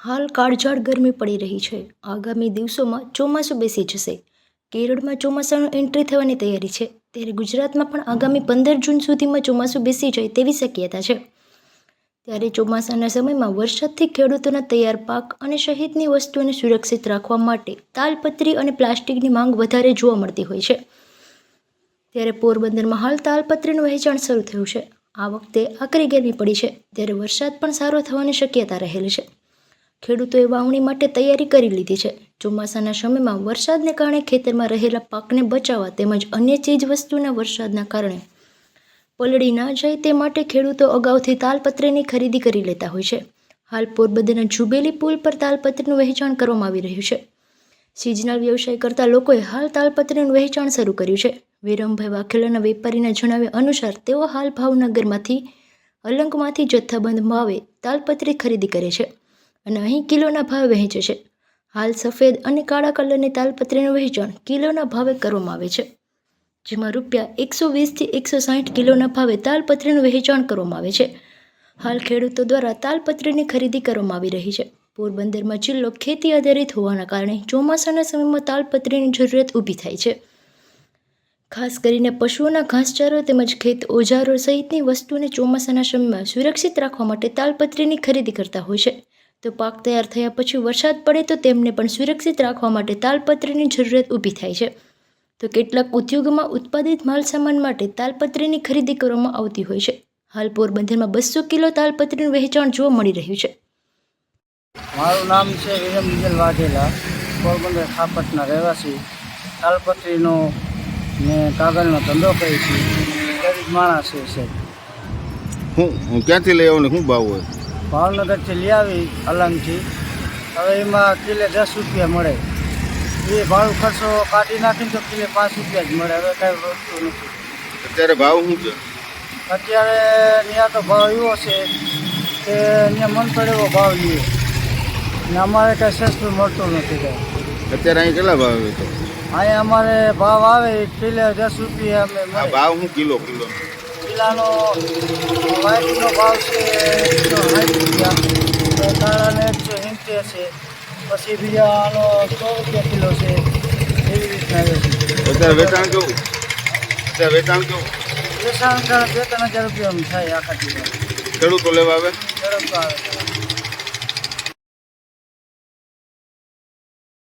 હાલ કાળઝાળ ગરમી પડી રહી છે. આગામી દિવસોમાં ચોમાસું બેસી જશે. કેરળમાં ચોમાસાનું એન્ટ્રી થવાની તૈયારી છે, ત્યારે ગુજરાતમાં પણ આગામી 15 જૂન સુધીમાં ચોમાસું બેસી જાય તેવી શક્યતા છે. ત્યારે ચોમાસાના સમયમાં વરસાદથી ખેડૂતોના તૈયાર પાક અને સહિતની વસ્તુઓને સુરક્ષિત રાખવા માટે તાલપત્રી અને પ્લાસ્ટિકની માંગ વધારે જોવા મળતી હોય છે. ત્યારે પોરબંદરમાં હાલ તાલપત્રીનું વહેંચાણ શરૂ થયું છે. આ વખતે આકરી ગરમી પડી છે, ત્યારે વરસાદ પણ સારો થવાની શક્યતા રહેલી છે. ખેડૂતોએ વાવણી માટે તૈયારી કરી લીધી છે. ચોમાસાના સમયમાં વરસાદને કારણે ખેતરમાં રહેલા પાકને બચાવવા તેમજ અન્ય ચીજવસ્તુના વરસાદના કારણે પલળી ના જાય તે માટે ખેડૂતો અગાઉથી તાલપત્રીની ખરીદી કરી લેતા હોય છે. હાલ પોરબંદરના જુબેલી પુલ પર તાલપત્રીનું વહેંચાણ કરવામાં આવી રહ્યું છે. સિઝનલ વ્યવસાય કરતા લોકોએ હાલ તાલપત્રીનું વહેંચાણ શરૂ કર્યું છે. વિરમભાઈ વાઘેલાના વેપારીના જણાવ્યા અનુસાર તેઓ હાલ ભાવનગરમાંથી અલંગમાંથી જથ્થાબંધ ભાવે તાલપત્રી ખરીદી કરે છે અને અહીં કિલોના ભાવે વહેંચે છે. હાલ સફેદ અને કાળા કલરની તાલપત્રીનું વહેંચાણ કિલોના ભાવે કરવામાં આવે છે, જેમાં ₹120 થી 160 કિલોના ભાવે તાલપત્રીનું વહેંચાણ કરવામાં આવે છે. હાલ ખેડૂતો દ્વારા તાલપત્રીની ખરીદી કરવામાં આવી રહી છે. પોરબંદરમાં જિલ્લો ખેતી આધારિત હોવાના કારણે ચોમાસાના સમયમાં તાલપત્રીની જરૂરિયાત ઊભી થાય છે. ખાસ કરીને પશુઓના ઘાસચારો તેમજ ખેત ઓજારો સહિતની વસ્તુઓને ચોમાસાના સમયમાં સુરક્ષિત રાખવા માટે તાલપત્રીની ખરીદી કરતા હોય છે. તો પાક તૈયાર થયા પછી વરસાદ પડે તો તેમને પણ સુરક્ષિત રાખવા માટે તાલપત્રીની જરૂરિયાત ઊભી થાય છે. તો કેટલાક ઉદ્યોગોમાં ઉત્પાદિત માલસામાન માટે તાલપત્રીની ખરીદી કરવામાં આવતી હોય છે. હાલ પોરબંદરમાં 200 કિલો તાલપત્રીનું વહેંચાણ જોવા મળી રહ્યું છે. મારું નામ છે વિરમભાઈ વાઘેલા, પોરબંદર ખાપટના રહેવાસી. તાલપત્રીનો ને કાગળનો ધંધો કરી છે. ગરીબ માણસ છે. હું ક્યાંથી લઈ આવું ને શું ભાવ હોય? ભાવનગરથી લઈ આવી અલંગથી. હવે એમાં કિલે 10 રૂપિયા મળે. એ ભાડું ખર્ચો કાઢી નાખીને તો કિલે 5 રૂપિયા જ મળે. હવે કાંઈ વધતું નથી. અત્યારે ભાવ શું છે? અત્યારે ત્યાં તો ભાવ એવો છે કે ત્યાં મન પડે એવો ભાવ લઈએ ને અમારે કાંઈ સસ્તું મળતું નથી કાંઈ. અત્યારે અહીં કેટલા ભાવ આવે તો? અહીંયા અમારે ભાવ આવે કિલે 10 રૂપિયા અમે આ મળે. ભાવ શું કિલો? કિલ્લાનો વાઇટનો ભાવ છે 160 રૂપિયા, કાળાને 170 છે, પછી બીજાનો 100 રૂપિયા કિલો છે. એવી રીતના આવે છે. અત્યારે વેચાણ કેવું? વેચાણ 2-3 હજાર રૂપિયા થાય આખા કિલો. ખેડૂતો લેવા આવે? ખેડૂતો આવે.